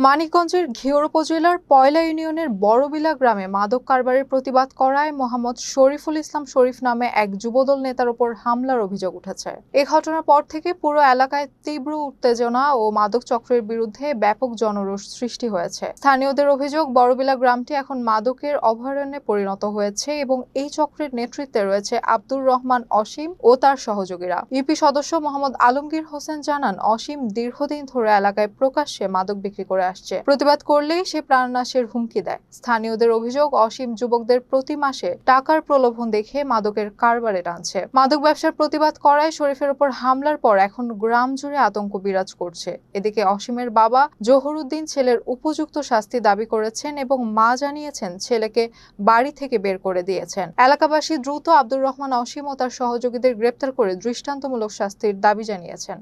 মানিকগঞ্জের ঘিওর উপজেলার পয়লা ইউনিয়নের বড়বিলা গ্রামে মাদক কারবারের প্রতিবাদ করায় মোহাম্মদ শরীফুল ইসলাম শরীফ নামে এক যুবদল নেতার উপর হামলার অভিযোগ উঠেছে। এ ঘটনার পর থেকে পুরো এলাকায় তীব্র উত্তেজনা ও মাদক চক্রের বিরুদ্ধে ব্যাপক জনরোষ সৃষ্টি হয়েছে। স্থানীয়দের অভিযোগ, বড়বিলা গ্রামটি এখন মাদকের অভয়ারণ্যে পরিণত হয়েছে এবং এই চক্রের নেতৃত্বে রয়েছে আব্দুর রহমান অসীম ও তার সহযোগীরা। ইউপি সদস্য মোহাম্মদ আলমগীর হোসেন জানান, অসীম দীর্ঘদিন ধরে এলাকায় প্রকাশ্যে মাদক বিক্রি করে আসছে। প্রতিবাদ করলেই সে প্রাণনাশের হুমকি দেয়। স্থানীয়দের অভিযোগ, অসীম যুবকদের প্রতি মাসে টাকার প্রলোভন দেখে মাদকের কারবারে টানছে। মাদক ব্যবসার প্রতিবাদ করায় শরীফের উপর হামলার পর এখন গ্রাম জুড়ে আতঙ্ক বিরাজ করছে। এদিকে অসীমের বাবা জহুরুদ্দিন ছেলের উপযুক্ত শাস্তি দাবি করেছেন এবং মা জানিয়েছেন ছেলেকে বাড়ি থেকে বের করে দিয়েছেন। এলাকাবাসী দ্রুত আব্দুর রহমান অসীম ও তার সহযোগীদের গ্রেপ্তার করে দৃষ্টান্তমূলক শাস্তির দাবি জানিয়েছেন।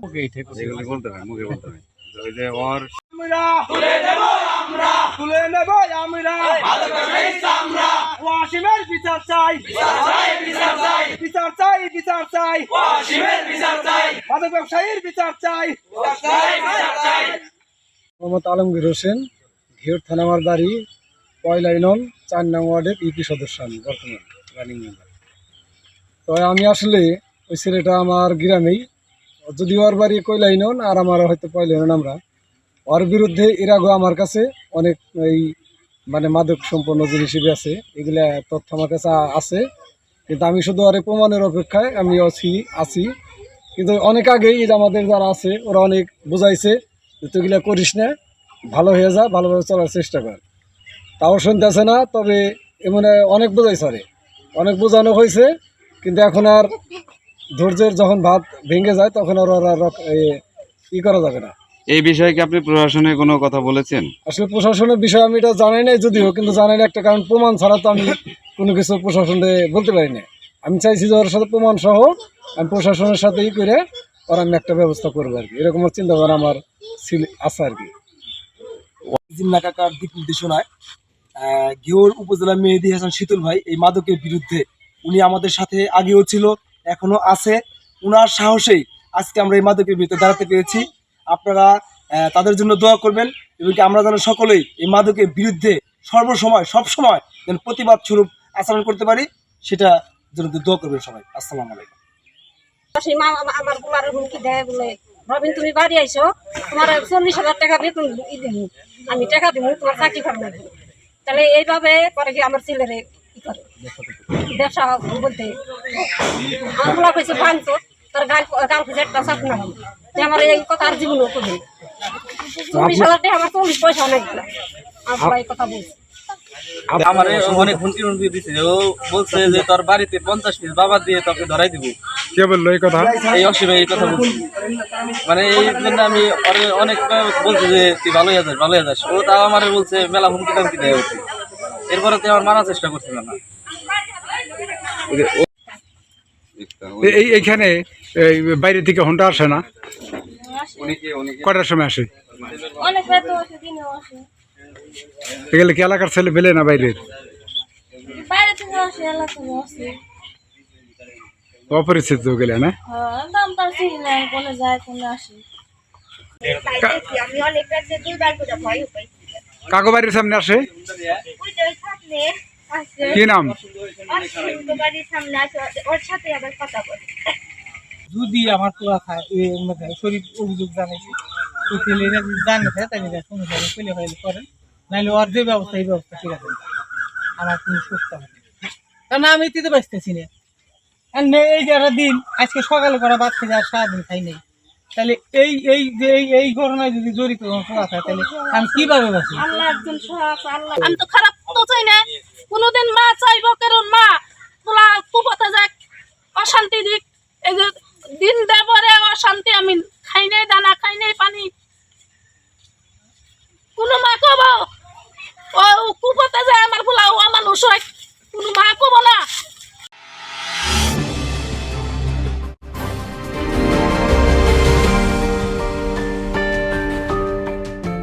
মোহাম্মদ আলমগীর হোসেন, ঘিওর থানা আমার বাড়ি, পয়লা ইউনিয়ন 4 নং ওয়ার্ডের ইউপি সদস্য আমি বর্তমান রানিং মেম্বার। তো আমি আসলে ওই ছেলেটা আমার গ্রামেই, যদি ওর বাড়ি কয়লা ইউনিয়ন আর আমার হয়তো পয়লা ইউনিয়ন। আমরা ওর বিরুদ্ধে এর আগে আমার কাছে অনেক এই মাদক সম্পন্ন জিনিস আছে, এগুলা তথ্য আমার কাছে আছে, কিন্তু আমি শুধু আর প্রমাণের অপেক্ষায় আমি আছি। কিন্তু অনেক আগেই আমাদের যারা আছে ওরা অনেক বুঝাইছে যে তুই এগুলা করিস না, ভালো হয়ে যা, ভালোভাবে চলার চেষ্টা কর। তাও শুনতেছে না। তবে এমনি অনেক বোঝাইছে, অনেক বোঝানো হয়েছে, কিন্তু এখন আর ধৈর্যের যখন ভাত ভেঙে যায় তখন আর ই করা যাবে না। এই বিষয়ে কি আপনি প্রশাসনে কোনো কথা বলেছেন? আসলে প্রশাসনের বিষয়ে আমি এটা জানাই নাই, যদিও কিন্তু জানাই না একটা কারণ, প্রমাণ ছাড়া তো আমি কোনো কিছু প্রশাসনে বলতে পারি না। আমি চাইছি যে ওর সাথে প্রমাণ সহ আমি প্রশাসনের সাথে করে ওর আমি একটা ব্যবস্থা করবো আর কি, এরকম চিন্তা ভাবনা আমার আছে আর কি। জিন্না কাকার দিক নির্দেশনায় ঘিওর উপজেলা মেহেদী হাসান শীতল ভাই এই মাদকের বিরুদ্ধে উনি আমাদের সাথে আগেও ছিল, এখনো আছে। উনার সাহসেই আজকে আমরা এই মাদকের বিরুদ্ধে দাঁড়াতে পেরেছি। আপনারা তাদের জন্য দোয়া করবেন এবং আমরা যেন সকলেই এই মাদকের বিরুদ্ধে সর্বসময় সবসময় যেন প্রতিবাদ স্বরূপ আচরণ করতে পারি, সেটা জন্য দোয়া করবেন সবাই। আসসালামু আলাইকুম। আমার বুলার হুমকি দেয় বলে, রবিন তুমি বাড়ি আইসো, তোমার 40,000 টাকা বেতন দিব, আমি টাকা দিব, তোমার চাকরি পাবো না। তাহলে এইভাবে করে কি আমার ছেলেরে কি করে ব্যবসা বলতে আমার বুলা কইছে ভাঙতো তার গাল খুঁজে একটা চাপ না আমার এই কথা আর জীবনও করবে। 40,000 টাকা আমার 40 পয়সা অনেক আমার এই কথা বলছে। আমার অনেক হুমকি দিচ্ছে, ও বলছে যে তোর বাড়িতে 50 পিস বাবা দিয়ে তোকে ধরাই দিব। কে বললো এই কথা? এই অসীমে এই কথা বলছি, এই জন্য আমি অনেক বলছি যে তুই ভালো হয়ে যাস। ও তাও আমার বলছে মেলা হুমকি টামকি দেয় হচ্ছে। এরপরে তুই আমার মারার চেষ্টা করছিল না। এইখানে বাইরে থেকে হোন্ডা আসে না? কটার সময় আসে? এগুলো কি এলাকার ছেলে পেলে না বাইরের? অপরিচিত গেলে না? কাকো বাড়ির সামনে আসে? কি নাম? যদি আমার তোলা খায় শরীর অভিযোগ জানাইছি, ওই ছেলেরা যদি জানে তাই পেলে হয়ে করেন, নাহলে ওর যে ব্যবস্থা এই ব্যবস্থা ঠিক আছে, আমার কোনো সুস্থ হবে। কারণ আমি দিতে পারতেছি না। এই যে একটা দিন আজকে সকালে করা বাচ্চা আর সারাদিন খাই নেই, তাহলে এই এই যে এই ঘটনায় যদি জড়িত তোলা খায় তাহলে আমি কিভাবে বাঁচি? আমি তো খারাপ তো চাই না, কোনোদিন মা চাইবো, কারণ মা তোলা কুপতে যাক, অশান্তি দিক, এই যে দিন দেবরে অশান্তি, আমি খাই নাই দানা, খাই নাই পানি, কোনো মা কব ও কুপতে যায় আমার পোলা ও মানুষ